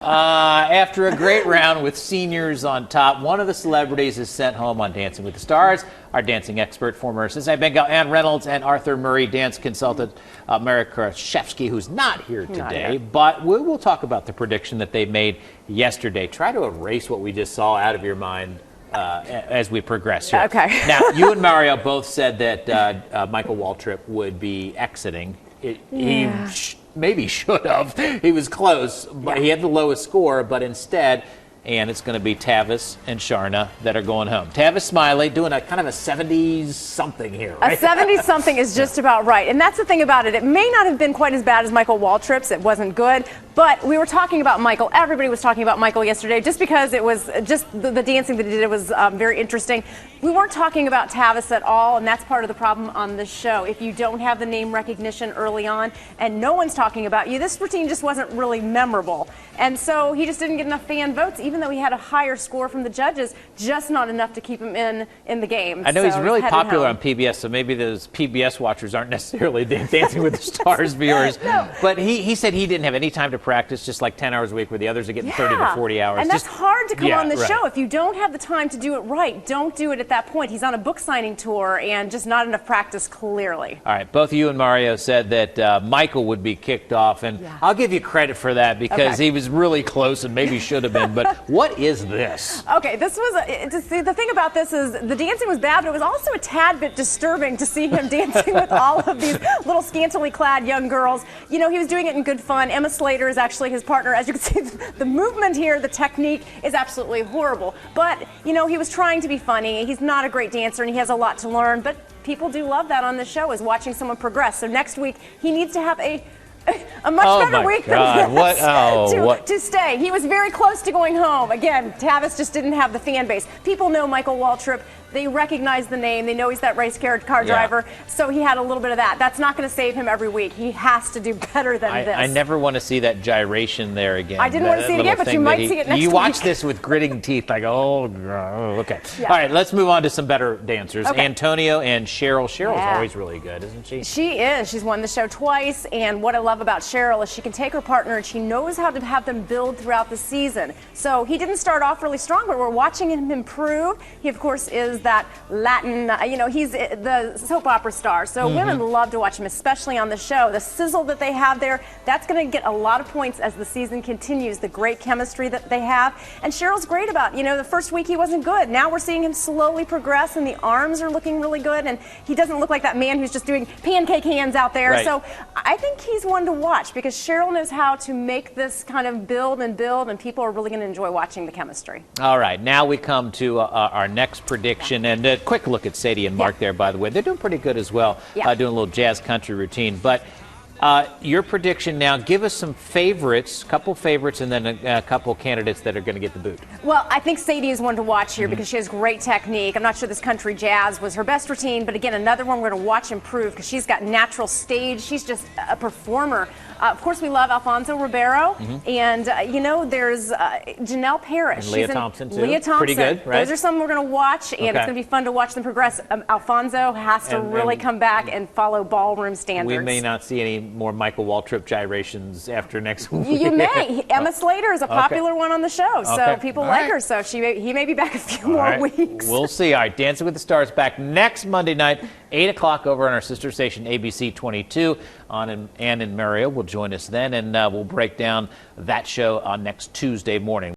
After a great round with seniors on top, one of the celebrities is sent home on Dancing with the Stars. Our dancing expert, former assistant Bengal Ann Reynolds, and Arthur Murray dance consultant Mary Kraszewski, who's not here today. But we will talk about the prediction that they made yesterday. Try to erase what we just saw out of your mind as we progress here. Okay. Now, you and Mario both said that Michael Waltrip would be exiting. He maybe should have. He was close, but he had the lowest score. But instead, and it's going to be Tavis and Sharna that are going home. Tavis, Smiley doing a kind of a 70s-something here, right? A 70s-something is just about right. And that's the thing about it. It may not have been quite as bad as Michael Waltrip's. It wasn't good. But we were talking about Michael. Everybody was talking about Michael yesterday just because it was just the dancing that he did was very interesting. We weren't talking about Tavis at all, and that's part of the problem on this show. If you don't have the name recognition early on and no one's talking about you, this routine just wasn't really memorable. And so he just didn't get enough fan votes, even though he had a higher score from the judges, just not enough to keep him in the game. I know he's really popular on PBS, so maybe those PBS watchers aren't necessarily Dancing with the Stars viewers. No. But he said he didn't have any time to practice, just like 10 hours a week, where the others are getting 30 to 40 hours. And that's hard to come on the right. show. If you don't have the time to do it right, don't do it at that point. He's on a book signing tour and just not enough practice, clearly. All right, both you and Mario said that Michael would be kicked off, and I'll give you credit for that because he was really close and maybe should have been. But what is this? Okay, this was the thing about this is the dancing was bad, but it was also a tad bit disturbing to see him dancing with all of these little scantily clad young girls. You know, he was doing it in good fun. Emma Slater is actually his partner. As you can see, the movement here, the technique is absolutely horrible. But, you know, he was trying to be funny. He's not a great dancer, and he has a lot to learn. But people do love that on the show, is watching someone progress. So next week, he needs to have a much better week than this to stay. He was very close to going home. Again, Tavis just didn't have the fan base. People know Michael Waltrip. They recognize the name. They know he's that race car driver. So he had a little bit of that. That's not going to save him every week. He has to do better than this. I never want to see that gyration there again. I didn't want to see it again, but you might see it next week. You watch this with gritting teeth like, oh, okay. Yeah. All right, let's move on to some better dancers. Okay. Antonio and Cheryl. Cheryl's always really good, isn't she? She is. She's won the show twice, and what I love about Cheryl is she can take her partner and she knows how to have them build throughout the season. So he didn't start off really strong, but we're watching him improve. He, of course, is that Latin, you know, he's the soap opera star. So women love to watch him, especially on the show. The sizzle that they have there, that's going to get a lot of points as the season continues, the great chemistry that they have. And Cheryl's great about, you know, the first week he wasn't good. Now we're seeing him slowly progress, and the arms are looking really good, and he doesn't look like that man who's just doing pancake hands out there. Right. So I think he's one to watch because Cheryl knows how to make this kind of build, and people are really going to enjoy watching the chemistry. All right, now we come to our next prediction, and a quick look at Sadie and Mark there, by the way. They're doing pretty good as well, doing a little jazz country routine. But your prediction now, give us some favorites, a couple favorites, and then a couple candidates that are going to get the boot. Well, I think Sadie is one to watch here because she has great technique. I'm not sure this country jazz was her best routine, but again, another one we're going to watch improve because she's got natural stage. She's just a performer. Of course, we love Alfonso Ribeiro, and you know, there's Janelle Parrish. And Leah Thompson, too. Leah Thompson. Pretty good, right? Those are some we're going to watch, and it's going to be fun to watch them progress. Alfonso has to really come back and follow ballroom standards. We may not see any more Michael Waltrip gyrations after next week. You may. Emma Slater is a popular one on the show, so people like her, so he may be back a few more weeks. We'll see. All right, Dancing with the Stars back next Monday night, 8 o'clock over on our sister station, ABC 22. Ann and Mario will join us then, and we'll break down that show on next Tuesday morning.